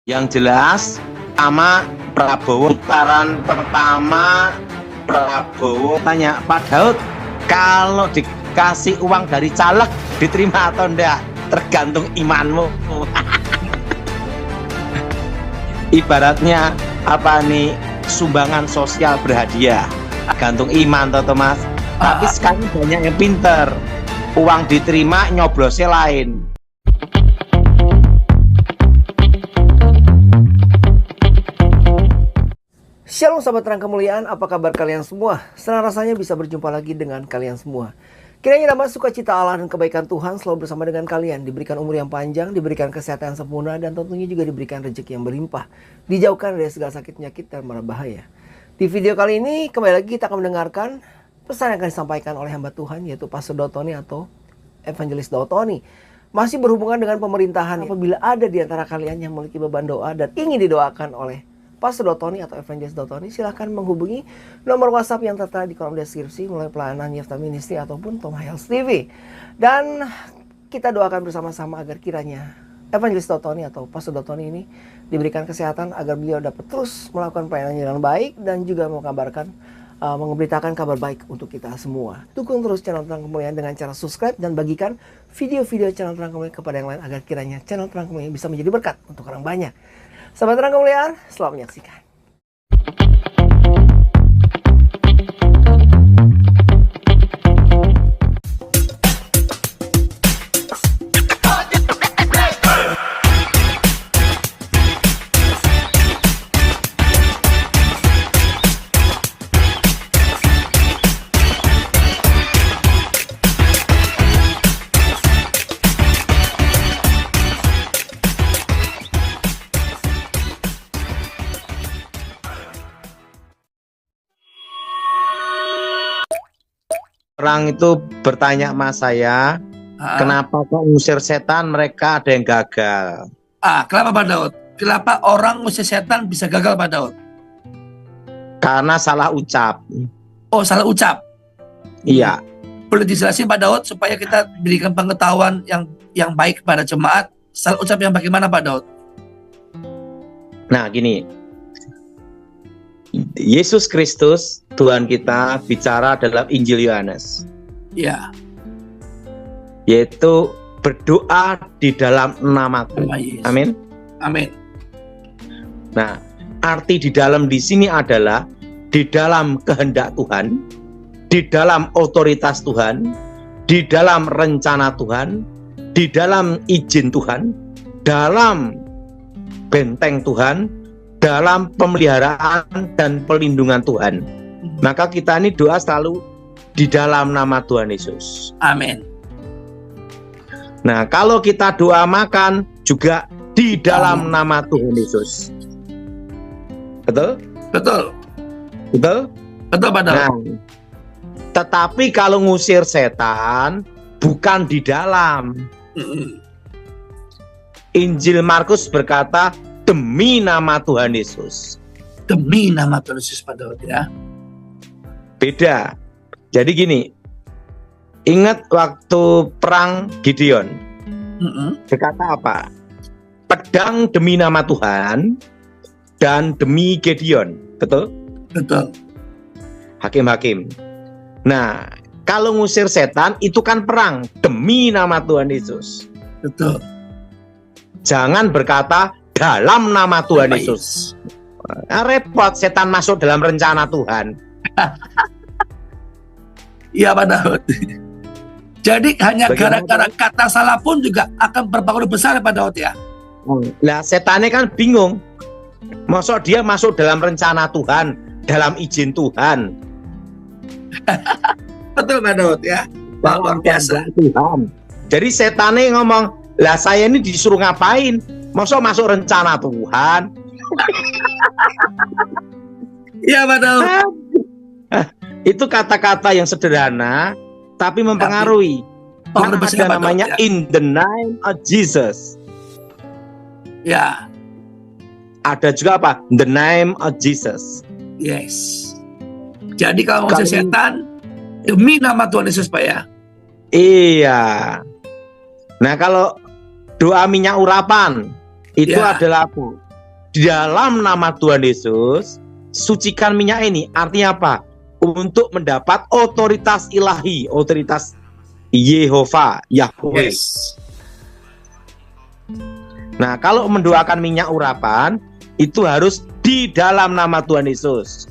Yang jelas, sama Prabowo putaran pertama, Prabowo tanya, Pak Daud, kalau dikasih uang dari caleg diterima atau enggak? Tergantung imanmu. Ibaratnya apa nih, sumbangan sosial berhadiah, gantung iman toh Mas. Tapi sekarang banyak yang pinter, uang diterima nyoblosnya lain. Shalom sahabat terang kemuliaan, apa kabar kalian semua? Senang rasanya bisa berjumpa lagi dengan kalian semua. Kiranya damai sukacita Allah dan kebaikan Tuhan selalu bersama dengan kalian. Diberikan umur yang panjang, diberikan kesehatan yang sempurna, dan tentunya juga diberikan rezeki yang berlimpah. Dijauhkan dari segala sakit penyakit dan mara bahaya. Di video kali ini kembali lagi kita akan mendengarkan pesan yang akan disampaikan oleh hamba Tuhan, yaitu Pastor Dotoni atau Evangelis Dotoni. Masih berhubungan dengan pemerintahan. Apabila ada di antara kalian yang memiliki beban doa dan ingin didoakan oleh Pastor Dotoni atau Evangelis Dotoni, silahkan menghubungi nomor WhatsApp yang tertera di kolom deskripsi mulai pelayanan Yefta Ministry ataupun Tom Health TV. Dan kita doakan bersama-sama agar kiranya Evangelis Dotoni atau Pastor Dotoni ini diberikan kesehatan agar beliau dapat terus melakukan pelayanan yang baik dan juga memberitakan kabar baik untuk kita semua. Dukung terus channel Terang Kemuliaan dengan cara subscribe dan bagikan video-video channel Terang Kemuliaan kepada yang lain agar kiranya channel Terang Kemuliaan bisa menjadi berkat untuk orang banyak. Sahabat Terang Kemuliaan, selamat menyaksikan. Orang itu bertanya sama saya, kenapa kok ngusir setan mereka ada yang gagal? Kenapa Pak Daud? Kenapa orang ngusir setan bisa gagal Pak Daud? Karena salah ucap. Oh, salah ucap. Iya. Boleh dijelasin Pak Daud supaya kita berikan pengetahuan yang baik kepada jemaat. Salah ucap yang bagaimana Pak Daud? Nah gini, Yesus Kristus Tuhan kita bicara dalam Injil Yohanes, Ya. yaitu berdoa di dalam namaku. Amin. Amin. Nah, arti di dalam di sini adalah di dalam kehendak Tuhan, di dalam otoritas Tuhan, di dalam rencana Tuhan, di dalam izin Tuhan, dalam benteng Tuhan, dalam pemeliharaan dan pelindungan Tuhan. Maka kita ini doa selalu di dalam nama Tuhan Yesus. Amin. Nah, kalau kita doa makan juga di dalam nama Tuhan Yesus. Betul? Betul. Betul? Betul Pak Daud. Nah, tetapi kalau ngusir setan bukan di dalam. Injil Markus berkata demi nama Tuhan Yesus. Demi nama Tuhan Yesus Pak Daud ya. Beda. Jadi gini, ingat waktu perang Gideon, berkata apa? Pedang demi nama Tuhan dan demi Gideon. Betul? Betul. Hakim-hakim. Nah, kalau ngusir setan itu kan perang demi nama Tuhan Yesus. Betul. Jangan berkata dalam nama Tuhan Yesus. Repot, setan masuk dalam rencana Tuhan. Iya Pak Daud. Jadi hanya gara-gara kata salah pun juga akan berpengaruh besar Pak Daud ya. Nah, setannya kan bingung. Maksud dia masuk dalam rencana Tuhan, dalam izin Tuhan. Betul Pak Daud ya. Luar biasa. Tuhan. Jadi setannya ngomong, lah saya ini disuruh ngapain? Maksud masuk rencana Tuhan. Iya Pak Daud. Itu kata-kata yang sederhana tapi mempengaruhi. Karena ada namanya ya. In the name of Jesus. Ya. Ada juga apa? The name of Jesus. Yes. Jadi kalau ngusir setan demi nama Tuhan Yesus Pak ya. Iya. Nah kalau doa minyak urapan itu adalah apa? di dalam nama Tuhan Yesus, sucikan minyak ini. Artinya apa? Untuk mendapat otoritas ilahi, otoritas Yehova, Yahweh. Yes. Nah, kalau mendoakan minyak urapan itu harus di dalam nama Tuhan Yesus.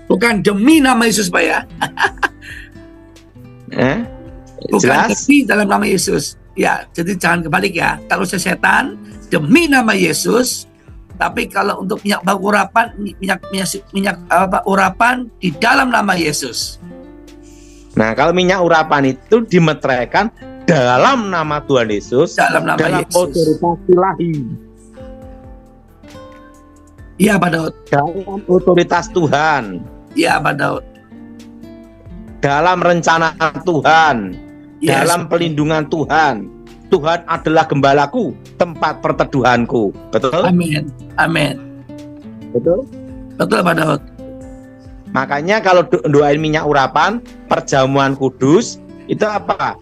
Bukan demi nama Yesus, Pak ya. Bukan Jelas? demi dalam nama Yesus. Ya, jadi jangan kebalik ya. Kalau setan demi nama Yesus, tapi kalau untuk minyak bau urapan, minyak urapan di dalam nama Yesus. Nah, kalau minyak urapan itu dimeteraikan dalam nama Tuhan Yesus, Dalam nama dalam Yesus. otoritas ilahi, Iya, Pak Daud. dalam otoritas Tuhan, Iya, Pak Daud. dalam rencana Tuhan, Yes. dalam pelindungan Tuhan. Tuhan adalah gembalaku, tempat perteduhanku. Betul? Amin. Amin. Betul? Betul, Pak Daud. Makanya kalau doain minyak urapan, perjamuan kudus, itu apa?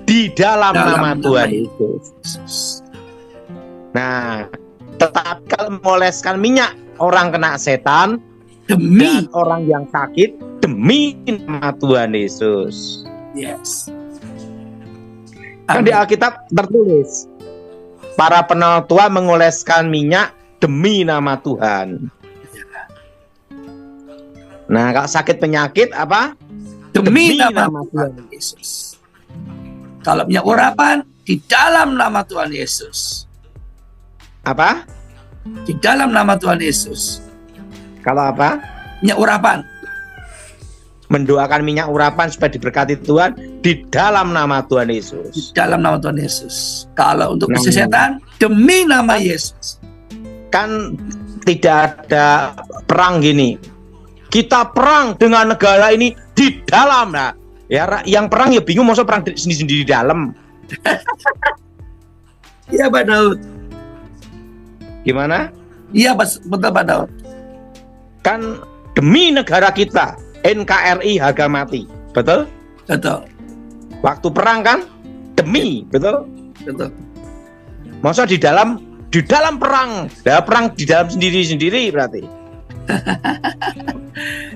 Di dalam nama Tuhan Yesus. Yesus. Nah, tetapi kalau mengoleskan minyak, orang kena setan, Demi. dan orang yang sakit, demi nama Tuhan Yesus. Yes. Kan Amin. di Alkitab tertulis, para penatua mengoleskan minyak demi nama Tuhan. Nah, kalau sakit penyakit apa? Demi Demi nama nama Tuhan Yesus. Kalau minyak urapan di dalam nama Tuhan Yesus. Apa? Di dalam nama Tuhan Yesus. Kalau apa? Minyak urapan. Mendoakan minyak urapan supaya diberkati Tuhan di dalam nama Tuhan Di Yesus. dalam nama Tuhan Yesus. Kalau untuk Nama. kesehatan demi nama Yesus. Kan tidak ada perang gini. Kita perang dengan negara ini di dalam. Nah, ya yang perang ya bingung, masa perang sendiri-sendiri di dalam. Iya, Pak Daud. Gimana? Iya, betul, Pak Daud. Kan demi negara kita, NKRI harga mati. Betul? Betul. Waktu perang kan demi, betul? Betul. Masa di dalam perang. Nah, perang di dalam sendiri-sendiri berarti.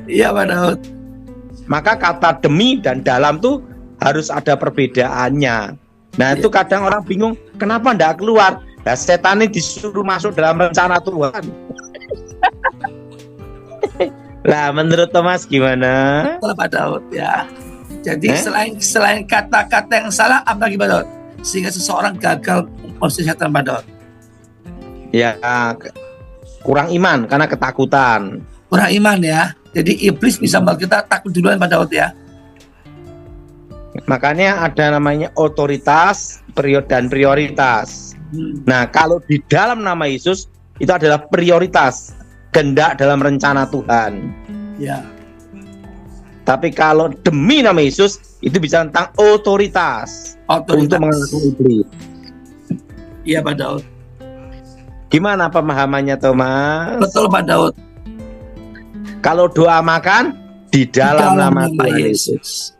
Iya, Pak Daud. Maka kata demi dan dalam tuh harus ada perbedaannya. Nah, itu kadang orang bingung, kenapa ndak keluar? Nah, setan ini disuruh masuk dalam rencana Tuhan. Lah, menurut Thomas gimana? Betul, Pak Daud ya. Jadi selain kata-kata yang salah, apa lagi, Pak Daud? Sehingga seseorang gagal mengusir setan, Pak Daud. Ya, kurang iman karena ketakutan. Kurang iman ya. Jadi iblis bisa membuat kita takut duluan, Pak Daud ya. Makanya ada namanya otoritas, dan prioritas. Nah, kalau di dalam nama Yesus itu adalah prioritas, kehendak dalam rencana Tuhan. Ya. Tapi kalau demi nama Yesus itu bicara tentang otoritas, untuk mengalahkan iblis. Iya, Pak Daud. Gimana pemahamannya, Thomas? Betul, Pak Daud. Kalau doa makan di dalam nama Tuhan Yesus.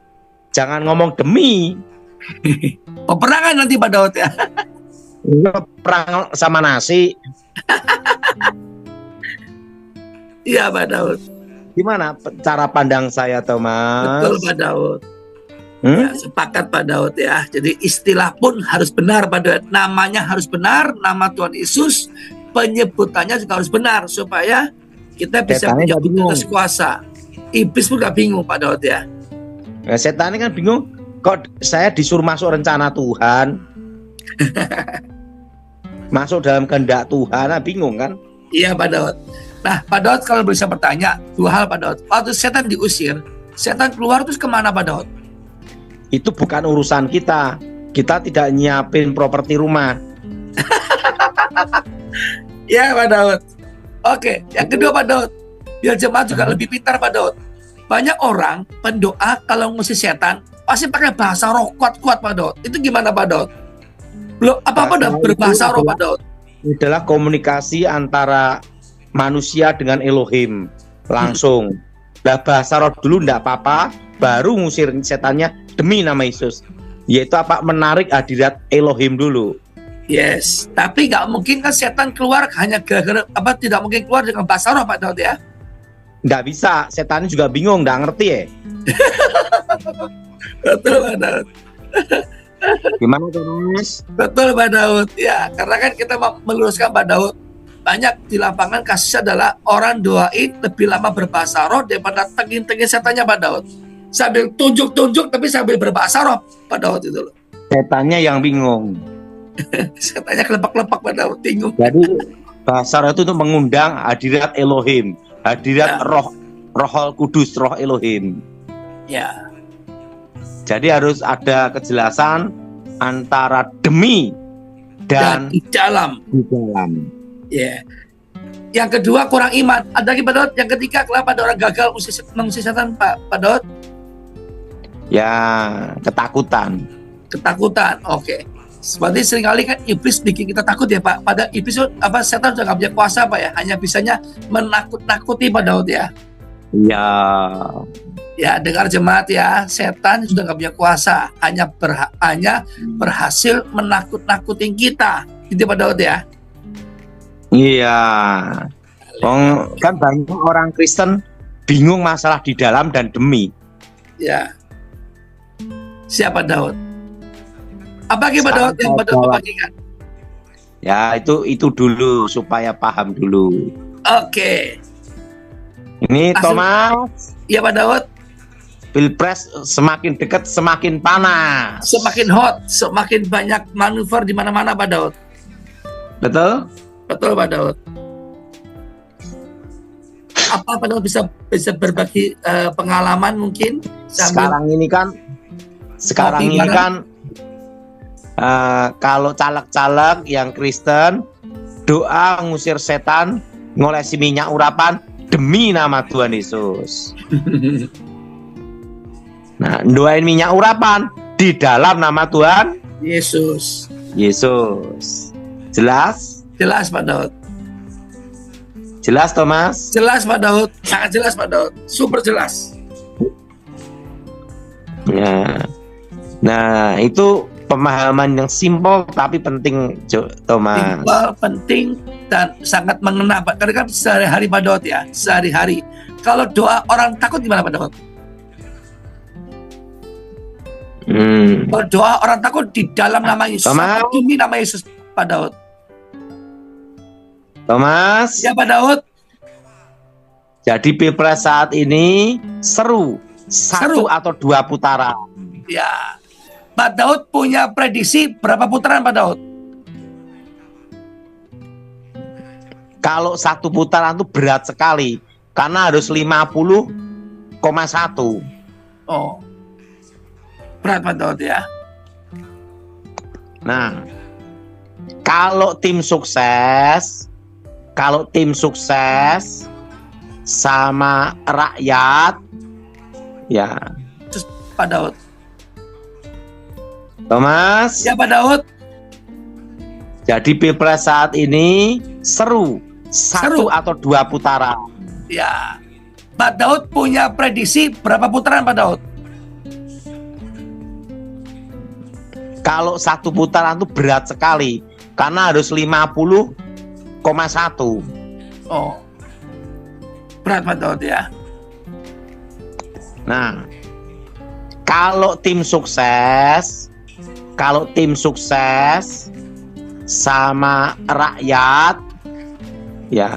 Jangan ngomong demi. Peperangan nanti, Pak Daud ya. Perang sama nasi. Iya, Pak Daud. Gimana cara pandang saya, Thomas? Betul, Pak Daud. Ya, sepakat, Pak Daud ya. Jadi istilah pun harus benar, Pak Daud. Namanya harus benar, nama Tuhan Yesus. Penyebutannya juga harus benar supaya kita bisa Setannya punya nggak bingung. otoritas kuasa. Iblis pun gak bingung, Pak Daud ya. Nah, setan ini kan bingung, kok saya disuruh masuk rencana Tuhan, masuk dalam kehendak Tuhan, nah bingung kan? Iya, Pak Daud. Nah, Pak Daud kalau bisa bertanya, dua hal, Pak Daud. Waktu setan diusir, setan keluar terus kemana, Pak Daud? Itu bukan urusan kita. Kita tidak nyiapin properti rumah. Iya, Pak Daud. Oke, yang kedua, Pak Daud. Biar jemaat juga lebih pintar, Pak Daud. Banyak orang pendoa kalau ngusir setan pasti pakai bahasa roh kuat-kuat, Pak Daud. Itu gimana, Pak Daud? Belum apa-apa udah berbahasa roh, Pak Daud. Adalah komunikasi antara manusia dengan Elohim langsung. Lah bahasa roh dulu ndak apa-apa, baru ngusir setannya demi nama Yesus. Yaitu apa? Menarik hadirat Elohim dulu. Yes, tapi nggak mungkin kan setan keluar hanya gara-gara tidak mungkin keluar dengan bahasa roh Pak Daud ya. Nggak bisa, setan juga bingung, nggak ngerti ya. Betul Pak Daud. Gimana Thomas? Betul Pak Daud. Ya, karena kan kita meluruskan Pak Daud. Banyak di lapangan kasusnya adalah orang doain lebih lama berbahasa roh daripada tengin-tengin setannya Pak Daud. Sambil tunjuk-tunjuk tapi sambil berbahasa roh Pak Daud itu loh. Setannya yang bingung. Setannya kelepak-kelepak Pak Daud, bingung. Jadi bahasa roh itu untuk mengundang hadirat Elohim, hadirat Ya. Rohul Kudus, Roh Elohim. Ya, Jadi harus ada kejelasan antara demi dan dan di dalam. di dalam. Ya. Yang kedua kurang iman. Ada lagi Pak Daud. Yang ketiga kenapa ada orang gagal mengusir setan Pak Daud? Ya, ketakutan. Ketakutan. Oke. Seperti seringkali kan iblis bikin kita takut ya Pak. Pada iblis setan sudah nggak punya kuasa Pak ya. Hanya bisanya menakut-nakuti Pak Daud ya. Ya, Ya dengar jemaat ya. Setan sudah nggak punya kuasa. Hanya berhasil menakut-nakutin kita. Gitu Pak Daud ya. iya. Kan banyak orang Kristen bingung masalah di dalam dan demi. Ya. Siapa Daud? Apa lagi Pak Daud yang Pak Daud bagikan? Ya, itu dulu supaya paham dulu. Oke. Ini Langsung. Thomas, Iya Pak Daud. Pilpres semakin dekat semakin panas. Semakin hot, semakin banyak manuver di mana-mana Pak Daud. Betul? Betul Pak Daud. Apa Pak Daud bisa berbagi pengalaman mungkin Sekarang ini kan kalau caleg-caleg yang Kristen doa ngusir setan, ngolesi minyak urapan demi nama Tuhan Yesus. Nah, doain minyak urapan di dalam nama Tuhan Yesus. Yesus. Jelas? Jelas Pak Daud. Jelas Thomas? Jelas Pak Daud. Sangat jelas Pak Daud. Super jelas. Ya. Nah, itu pemahaman yang simpel tapi penting, Thomas. Simpel, penting dan sangat mengena Pak. Karena kan sehari-hari Pak Daud ya, sehari-hari. Kalau doa orang takut gimana Pak Daud? Kalau doa orang takut di dalam nama Yesus, Thomas. demi nama Yesus Pak Daud. Thomas. Ya Pak Daud. Jadi Pilpres saat ini seru. Seru. 1 atau 2 putaran. Ya. Pak Daud punya prediksi berapa putaran Pak Daud? Kalau 1 putaran itu berat sekali karena harus 50,1. Oh. Berat Pak Daud ya. Nah, kalau tim sukses sama rakyat, ya, Pak Daud. Thomas. Ya Pak Daud. Jadi Pilpres saat ini seru. Seru. 1 atau 2 putaran. Ya. Pak Daud punya prediksi berapa putaran Pak Daud? Kalau 1 putaran itu berat sekali karena harus 50,1. Oh. Berat Pak Daud ya. Nah, kalau tim sukses sama rakyat, ya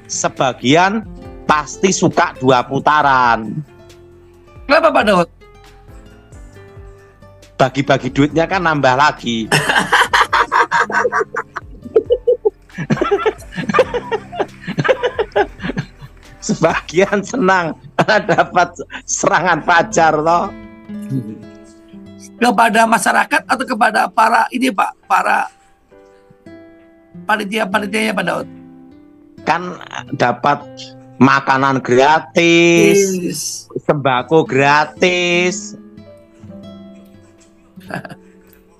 sebagian pasti suka 2 putaran. Kenapa Pak Daud? Bagi-bagi duitnya kan nambah lagi. Sebagian senang dapat serangan fajar toh. Kepada masyarakat atau kepada para panitia-panitianya Pak Daud? Kan dapat makanan gratis, Yes. sembako gratis.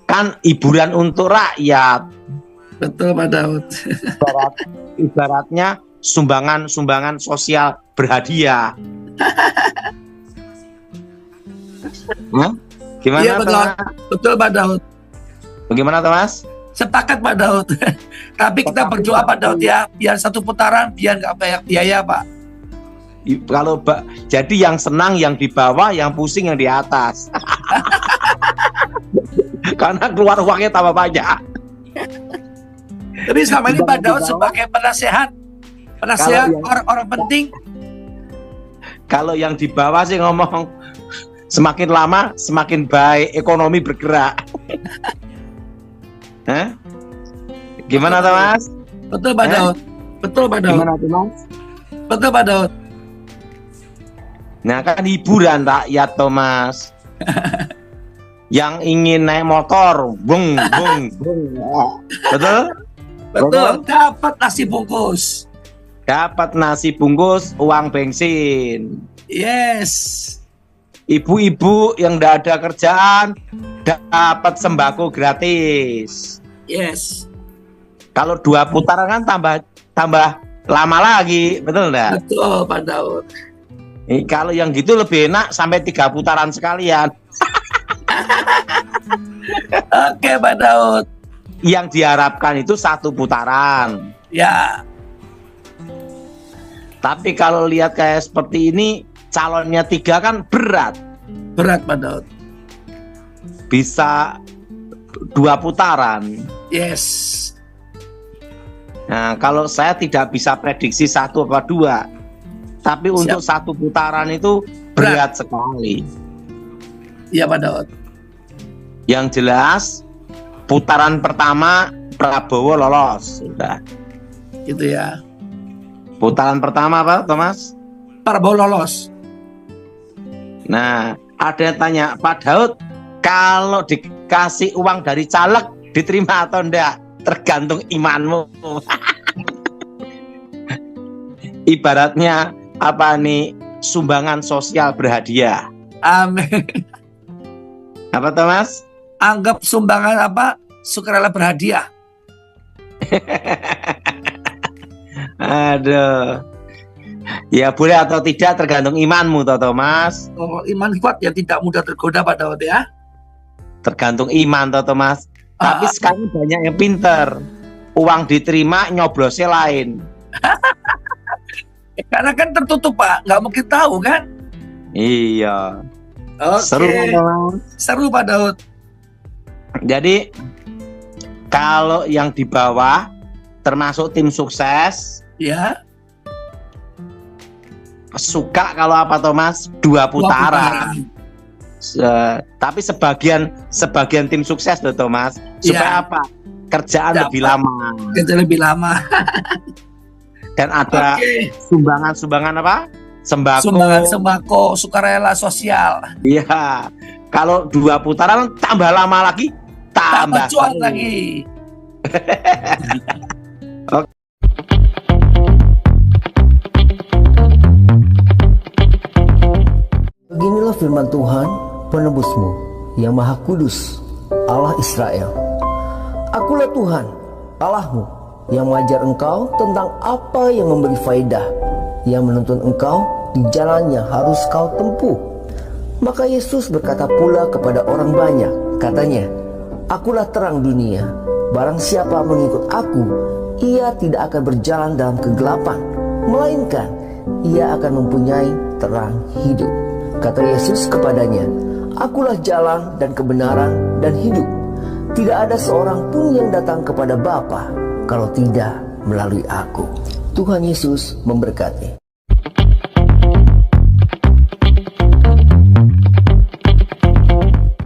Kan hiburan untuk rakyat. Betul Pak Daud. Ibaratnya sumbangan sosial berhadiah. Hah? Gimana Iya betul. Thomas? Betul Pak Daud. Bagaimana Thomas? Sepakat Pak Daud. Tapi kita berdoa Pak Daud ya, biar satu putaran, biar nggak banyak biaya Pak. Kalau jadi yang senang yang di bawah, yang pusing yang di atas. Karena keluar uangnya tambah banyak. Tapi selama ini Pak Daud sebagai penasehat orang-orang penting. Kalau yang di bawah sih ngomong semakin lama semakin baik, ekonomi bergerak. Hah? Gimana Thomas? Betul Pak Daud. Betul Pak Daud. Gimana Thomas? Betul Pak Daud. Nah kan hiburan rakyat Thomas. Yang ingin naik motor, bung. Betul? Betul. Dapat nasi bungkus. Dapat nasi bungkus, uang bensin. Yes. Ibu-ibu yang tidak ada kerjaan dapat sembako gratis. Yes. Kalau 2 putaran kan tambah lama lagi, betul enggak? Betul Pak Daud. Kalau yang gitu lebih enak sampai 3 putaran sekalian. Oke Pak Daud. Yang diharapkan itu 1 putaran. Ya. Tapi kalau lihat kayak seperti ini, calonnya 3 kan berat. Berat Pak Daud. Bisa 2 putaran. Yes. Nah, kalau saya tidak bisa prediksi 1 apa 2, tapi untuk 1 putaran itu berat sekali. Iya Pak Daud. Yang jelas, putaran pertama Prabowo lolos, sudah. Gitu ya. Putaran pertama apa, Thomas? Prabowo lolos. Nah, ada yang tanya, Pak Daud, kalau dikasih uang dari caleg, diterima atau enggak? Tergantung imanmu. Ibaratnya apa nih, sumbangan sosial berhadiah. Amin. Apa Thomas? Anggap sumbangan apa? Sukarela berhadiah. Aduh. Ya boleh atau tidak tergantung imanmu toh Thomas. Oh, iman kuat ya tidak mudah tergoda Pak Daud ya. Tergantung iman toh Thomas. Tapi sekarang banyak yang pinter. Uang diterima nyoblosnya lain. Karena kan tertutup Pak, nggak mungkin tahu kan? Iya. Oke. Seru kan, Thomas? Seru Pak Daud. Jadi kalau yang di bawah termasuk tim sukses, Ya. suka kalau apa Thomas? 2 putaran. Tapi sebagian tim sukses loh Thomas. Supaya apa? Kerjaan Dapat. lebih lama. Kerja lebih lama. Dan ada sumbangan apa? Sembako. Sumbangan sembako, sukarela sosial. Iya. Kalau 2 putaran tambah lama lagi, tambah cuan seru. lagi. Beginilah firman Tuhan, penebusmu, yang maha kudus, Allah Israel. Akulah Tuhan, Allahmu, yang mengajar engkau tentang apa yang memberi faedah, yang menuntun engkau di jalan yang harus kau tempuh. Maka Yesus berkata pula kepada orang banyak, katanya, Akulah terang dunia, barang siapa mengikut aku, ia tidak akan berjalan dalam kegelapan, melainkan ia akan mempunyai terang hidup. Kata Yesus kepadanya, Akulah jalan dan kebenaran dan hidup. Tidak ada seorang pun yang datang kepada Bapa kalau tidak melalui aku. Tuhan Yesus memberkati.